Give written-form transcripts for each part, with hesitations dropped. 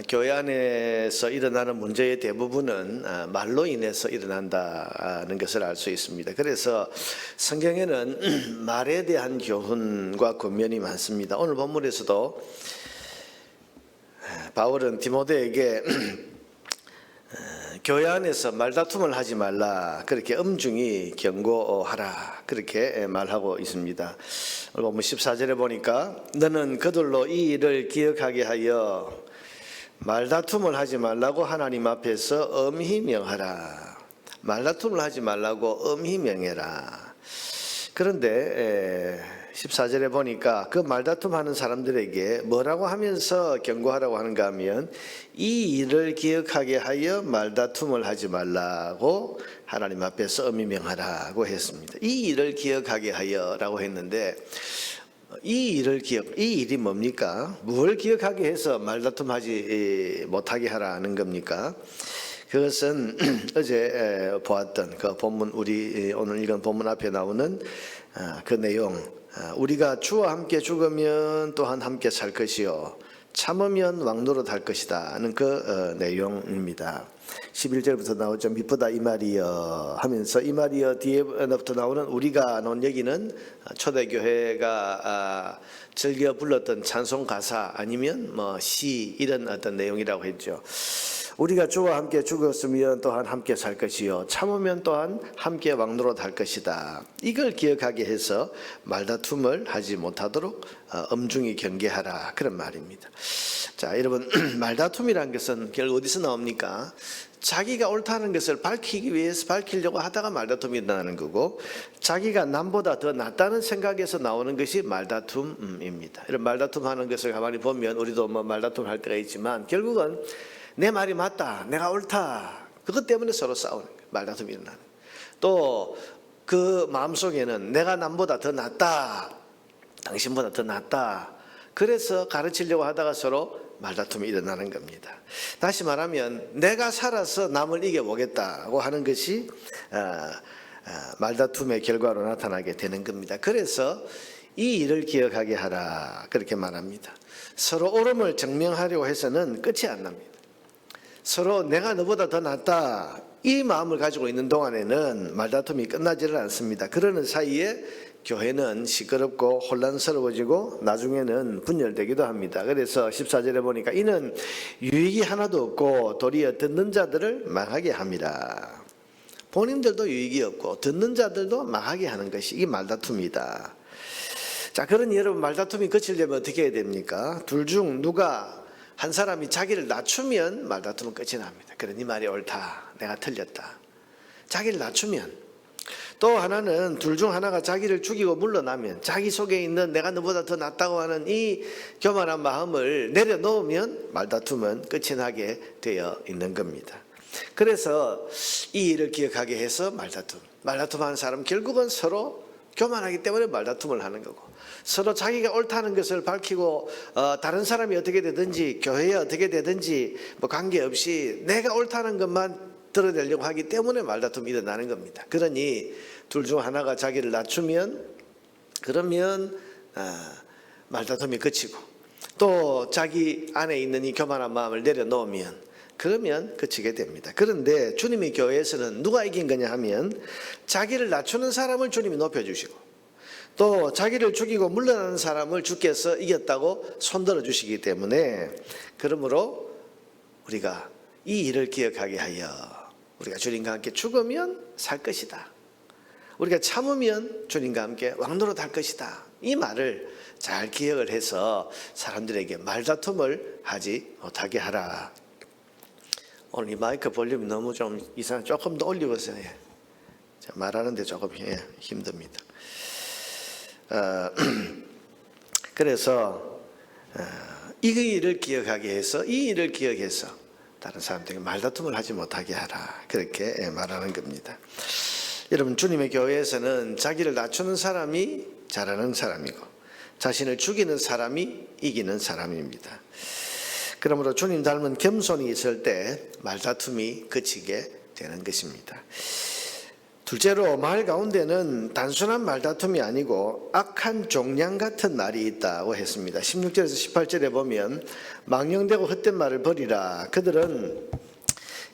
교회 안에서 일어나는 문제의 대부분은 말로 인해서 일어난다는 것을 알 수 있습니다. 그래서 성경에는 말에 대한 교훈과 권면이 많습니다. 오늘 본문에서도 바울은 디모데에게 교회 안에서 말다툼을 하지 말라, 그렇게 엄중히 경고하라, 그렇게 말하고 있습니다. 오늘 본문 14절에 보니까 너는 그들로 이 일을 기억하게 하여 말다툼을 하지 말라고 하나님 앞에서 엄히 명하라. 말다툼을 하지 말라고 엄히 명해라. 그런데 14절에 보니까 그 말다툼하는 사람들에게 뭐라고 하면서 경고하라고 하는가 하면 이 일을 기억하게 하여 말다툼을 하지 말라고 하나님 앞에서 엄히 명하라고 했습니다. 이 일을 기억하게 하여라고 했는데 이 일이 뭡니까? 무엇을 기억하게 해서 말다툼하지 못하게 하라는 겁니까? 그것은 어제 보았던 그 본문, 우리 오늘 읽은 본문 앞에 나오는 그 내용, 우리가 주와 함께 죽으면 또한 함께 살 것이요 참으면 왕노릇 할 것이다 하는 그 내용입니다. 11절부터 나오죠. 미쁘다 이 말이여 하면서 이 말이여 뒤에부터 나오는 우리가 나온 얘기는 초대교회가 즐겨 불렀던 찬송 가사 아니면 시 이런 어떤 내용이라고 했죠. 우리가 주와 함께 죽었으면 또한 함께 살 것이요 참으면 또한 함께 왕노릇 할 것이다. 이걸 기억하게 해서 말다툼을 하지 못하도록 엄중히 경계하라, 그런 말입니다. 자, 여러분, 말다툼이란 것은 결국 어디서 나옵니까? 자기가 옳다는 것을 밝히려고 하다가 말다툼이 일어나는 거고, 자기가 남보다 더 낫다는 생각에서 나오는 것이 말다툼입니다. 이런 말다툼하는 것을 가만히 보면 우리도 말다툼 할 때가 있지만 결국은 내 말이 맞다, 내가 옳다, 그것 때문에 서로 싸우는 거예요. 말다툼이 일어나는 거예요. 또 그 마음속에는 내가 남보다 더 낫다, 당신보다 더 낫다, 그래서 가르치려고 하다가 서로 말다툼이 일어나는 겁니다. 다시 말하면 내가 살아서 남을 이겨보겠다고 하는 것이 말다툼의 결과로 나타나게 되는 겁니다. 그래서 이 일을 기억하게 하라, 그렇게 말합니다. 서로 옳음을 증명하려고 해서는 끝이 안 납니다. 서로 내가 너보다 더 낫다 이 마음을 가지고 있는 동안에는 말다툼이 끝나지를 않습니다. 그러는 사이에 교회는 시끄럽고 혼란스러워지고 나중에는 분열되기도 합니다. 그래서 14절에 보니까 이는 유익이 하나도 없고 도리어 듣는 자들을 망하게 합니다. 본인들도 유익이 없고 듣는 자들도 망하게 하는 것이 이 말다툼이다. 자, 그러니 여러분, 말다툼이 그치려면 어떻게 해야 됩니까? 둘 중 누가 한 사람이 자기를 낮추면 말다툼은 끝이 납니다. 그래, 네 말이 옳다, 내가 틀렸다. 자기를 낮추면. 또 하나는 둘 중 하나가 자기를 죽이고 물러나면, 자기 속에 있는 내가 너보다 더 낫다고 하는 이 교만한 마음을 내려놓으면 말다툼은 끝이 나게 되어 있는 겁니다. 그래서 이 일을 기억하게 해서 말다툼하는 사람 결국은 서로 교만하기 때문에 말다툼을 하는 거고, 서로 자기가 옳다는 것을 밝히고 다른 사람이 어떻게 되든지 교회에 어떻게 되든지 관계없이 내가 옳다는 것만 드러내려고 하기 때문에 말다툼이 일어나는 겁니다. 그러니 둘 중 하나가 자기를 낮추면, 그러면 말다툼이 그치고, 또 자기 안에 있는 이 교만한 마음을 내려놓으면, 그러면 그치게 됩니다. 그런데 주님의 교회에서는 누가 이긴 거냐 하면 자기를 낮추는 사람을 주님이 높여주시고, 또 자기를 죽이고 물러나는 사람을 주께서 이겼다고 손들어 주시기 때문에, 그러므로 우리가 이 일을 기억하게 하여 우리가 주님과 함께 죽으면 살 것이다, 우리가 참으면 주님과 함께 왕노릇 할 것이다, 이 말을 잘 기억을 해서 사람들에게 말다툼을 하지 못하게 하라. 오늘 이 마이크 볼륨 너무 좀 이상, 조금 더 올려보세요. 말하는데 조금 힘듭니다. 그래서 이 일을 기억하게 해서, 이 일을 기억해서 다른 사람들에게 말다툼을 하지 못하게 하라, 그렇게 말하는 겁니다. 여러분, 주님의 교회에서는 자기를 낮추는 사람이 잘하는 사람이고 자신을 죽이는 사람이 이기는 사람입니다. 그러므로 주님 닮은 겸손이 있을 때 말다툼이 그치게 되는 것입니다. 둘째로 말 가운데는 단순한 말다툼이 아니고 악한 종량 같은 말이 있다고 했습니다. 16절에서 18절에 보면 망령되고 헛된 말을 버리라. 그들은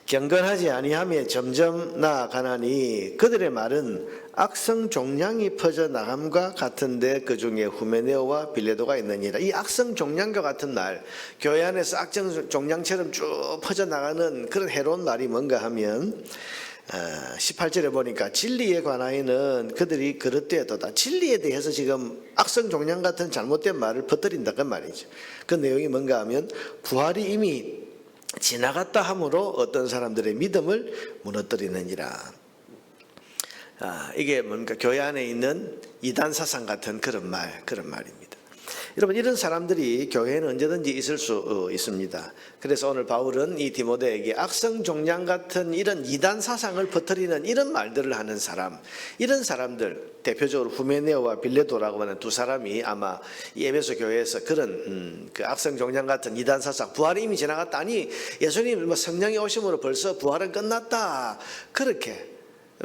경건하지 아니하며 점점 나아가나니 그들의 말은 악성 종량이 퍼져 나감과 같은데 그 중에 후메네오와 빌레도가 있느니라. 이 악성 종량과 같은 말, 교회 안에서 악성 종량처럼 쭉 퍼져 나가는 그런 해로운 말이 뭔가 하면 18절에 보니까 진리에 관하여는 그들이 그릇되었도다. 진리에 대해서 지금 악성 종량 같은 잘못된 말을 퍼뜨린다 그 말이죠. 그 내용이 뭔가 하면 부활이 이미 지나갔다 함으로 어떤 사람들의 믿음을 무너뜨리느니라. 이게 뭔가 교회 안에 있는 이단 사상 같은 그런 말입니다. 여러분, 이런 사람들이 교회에는 언제든지 있을 수 있습니다. 그래서 오늘 바울은 이 디모데에게 악성 종량 같은 이런 이단 사상을 퍼뜨리는 이런 말들을 하는 사람, 이런 사람들, 대표적으로 후메네오와 빌레도라고 하는 두 사람이 아마 이 에베소 교회에서 그런 그 악성 종량 같은 이단 사상, 부활이 이미 지나갔다, 아니 예수님 성령이 오심으로 벌써 부활은 끝났다, 그렇게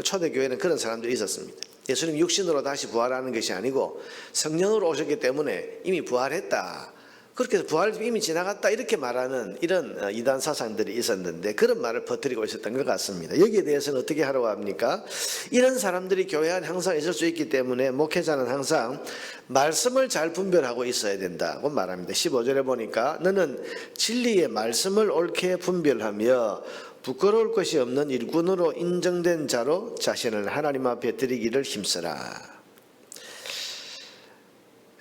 초대교회는 그런 사람들이 있었습니다. 예수님 육신으로 다시 부활하는 것이 아니고 성령으로 오셨기 때문에 이미 부활했다, 그렇게 해서 부활이 이미 지나갔다, 이렇게 말하는 이런 이단 사상들이 있었는데 그런 말을 퍼뜨리고 있었던 것 같습니다. 여기에 대해서는 어떻게 하라고 합니까? 이런 사람들이 교회 안에 항상 있을 수 있기 때문에 목회자는 항상 말씀을 잘 분별하고 있어야 된다고 말합니다. 15절에 보니까 너는 진리의 말씀을 옳게 분별하며 부끄러울 것이 없는 일꾼으로 인정된 자로 자신을 하나님 앞에 드리기를 힘쓰라.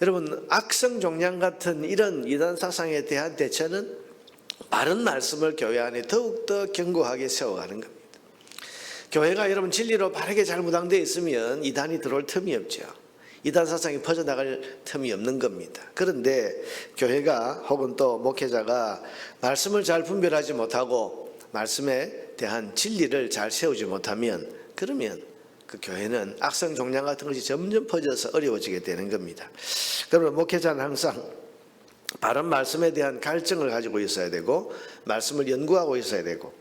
여러분, 악성 종량 같은 이런 이단 사상에 대한 대처는 바른 말씀을 교회 안에 더욱더 견고하게 세워가는 겁니다. 교회가 여러분 진리로 바르게 잘 무장되어 있으면 이단이 들어올 틈이 없죠. 이단 사상이 퍼져나갈 틈이 없는 겁니다. 그런데 교회가 혹은 또 목회자가 말씀을 잘 분별하지 못하고 말씀에 대한 진리를 잘 세우지 못하면, 그러면 그 교회는 악성 종량 같은 것이 점점 퍼져서 어려워지게 되는 겁니다. 그러면 목회자는 항상 바른 말씀에 대한 갈증을 가지고 있어야 되고 말씀을 연구하고 있어야 되고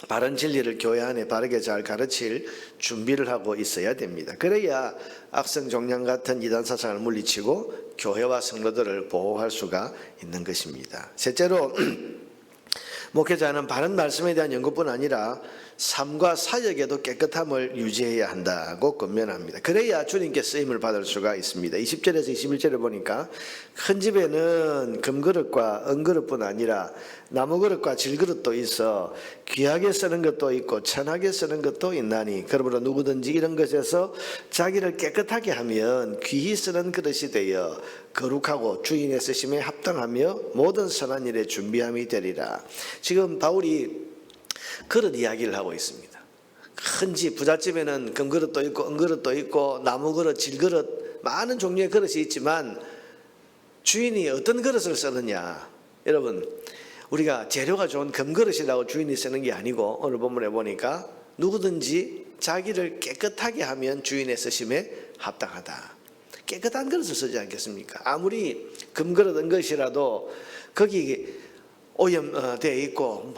바른 진리를 교회 안에 바르게 잘 가르칠 준비를 하고 있어야 됩니다. 그래야 악성 종량 같은 이단 사상을 물리치고 교회와 성도들을 보호할 수가 있는 것입니다. 셋째로 목회자는 바른 말씀에 대한 연구뿐 아니라 삶과 사역에도 깨끗함을 유지해야 한다고 권면합니다. 그래야 주님께 쓰임을 받을 수가 있습니다. 20절에서 21절을 보니까 큰 집에는 금그릇과 은그릇뿐 아니라 나무그릇과 질그릇도 있어 귀하게 쓰는 것도 있고 천하게 쓰는 것도 있나니 그러므로 누구든지 이런 것에서 자기를 깨끗하게 하면 귀히 쓰는 그릇이 되어 거룩하고 주인의 쓰심에 합당하며 모든 선한 일에 준비함이 되리라. 지금 바울이 그릇 이야기를 하고 있습니다. 큰 집, 부잣집에는 금그릇도 있고 은그릇도 있고 나무그릇, 질그릇, 많은 종류의 그릇이 있지만 주인이 어떤 그릇을 쓰느냐. 여러분, 우리가 재료가 좋은 금그릇이라고 주인이 쓰는 게 아니고 오늘 본문에 보니까 누구든지 자기를 깨끗하게 하면 주인의 쓰심에 합당하다. 깨끗한 그릇을 쓰지 않겠습니까? 아무리 금그릇 은그릇이라도 거기 오염되어 있고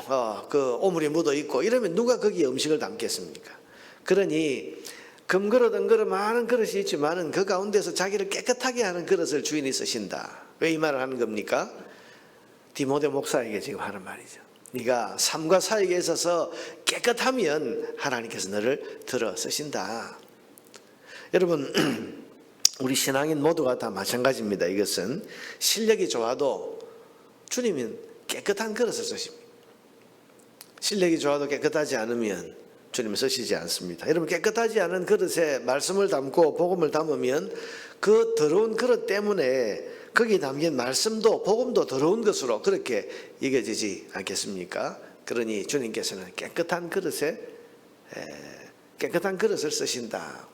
그 오물이 묻어 있고 이러면 누가 거기에 음식을 담겠습니까? 그러니 금그릇 은그릇 많은 그릇이 있지만은 그 가운데서 자기를 깨끗하게 하는 그릇을 주인이 쓰신다. 왜 이 말을 하는 겁니까? 디모데 목사에게 지금 하는 말이죠. 네가 삶과 사역에 있어서 깨끗하면 하나님께서 너를 들어 쓰신다. 여러분, 우리 신앙인 모두가 다 마찬가지입니다. 이것은 실력이 좋아도 주님은 깨끗한 그릇을 쓰십니다. 실력이 좋아도 깨끗하지 않으면 주님은 쓰시지 않습니다. 여러분, 깨끗하지 않은 그릇에 말씀을 담고 복음을 담으면 그 더러운 그릇 때문에 거기에 담긴 말씀도 복음도 더러운 것으로 그렇게 여겨지지 않겠습니까? 그러니 주님께서는 깨끗한 그릇을 쓰신다.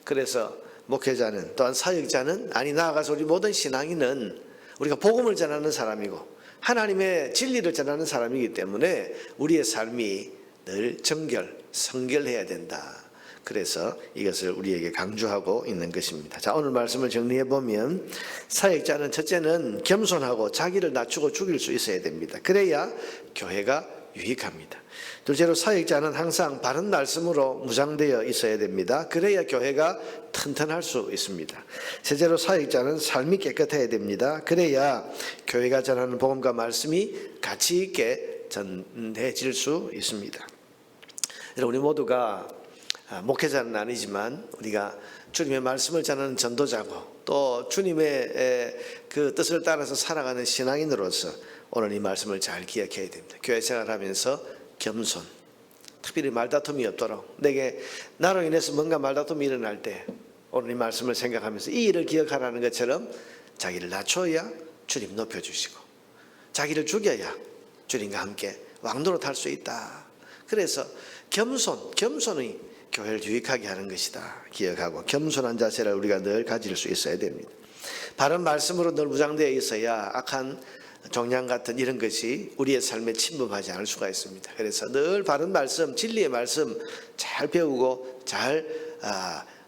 그래서 목회자는 또한 사역자는 나아가서 우리 모든 신앙인은 우리가 복음을 전하는 사람이고 하나님의 진리를 전하는 사람이기 때문에 우리의 삶이 늘 성결해야 된다. 그래서 이것을 우리에게 강조하고 있는 것입니다. 자, 오늘 말씀을 정리해 보면 사역자는 첫째는 겸손하고 자기를 낮추고 죽일 수 있어야 됩니다. 그래야 교회가 유익합니다. 둘째로 사역자는 항상 바른 말씀으로 무장되어 있어야 됩니다. 그래야 교회가 튼튼할 수 있습니다. 셋째로 사역자는 삶이 깨끗해야 됩니다. 그래야 교회가 전하는 복음과 말씀이 가치 있게 전해질 수 있습니다. 우리 모두가 목회자는 아니지만 우리가 주님의 말씀을 전하는 전도자고 또 주님의 그 뜻을 따라서 살아가는 신앙인으로서 오늘 이 말씀을 잘 기억해야 됩니다. 교회 생활하면서 겸손, 특별히 말다툼이 없도록 내게 나로 인해서 뭔가 말다툼이 일어날 때 오늘 이 말씀을 생각하면서 이 일을 기억하라는 것처럼 자기를 낮춰야 주님 높여주시고 자기를 죽여야 주님과 함께 왕노릇 할 수 있다. 그래서 겸손이 교회를 유익하게 하는 것이다 기억하고 겸손한 자세를 우리가 늘 가질 수 있어야 됩니다. 바른 말씀으로 늘 무장되어 있어야 악한 종양 같은 이런 것이 우리의 삶에 침범하지 않을 수가 있습니다. 그래서 늘 바른 말씀, 진리의 말씀 잘 배우고 잘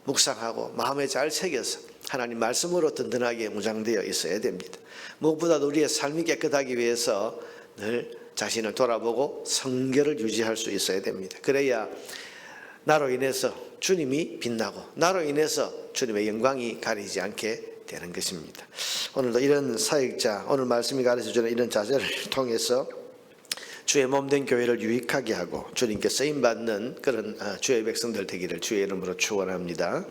묵상하고 마음에 잘 새겨서 하나님 말씀으로 든든하게 무장되어 있어야 됩니다. 무엇보다도 우리의 삶이 깨끗하기 위해서 늘 자신을 돌아보고 성결을 유지할 수 있어야 됩니다. 그래야 나로 인해서 주님이 빛나고 나로 인해서 주님의 영광이 가리지 않게 되는 것입니다. 오늘도 이런 사역자, 오늘 말씀이 가르쳐주는 이런 자세를 통해서 주의 몸된 교회를 유익하게 하고 주님께 쓰임받는 그런 주의 백성들 되기를 주의 이름으로 축원합니다.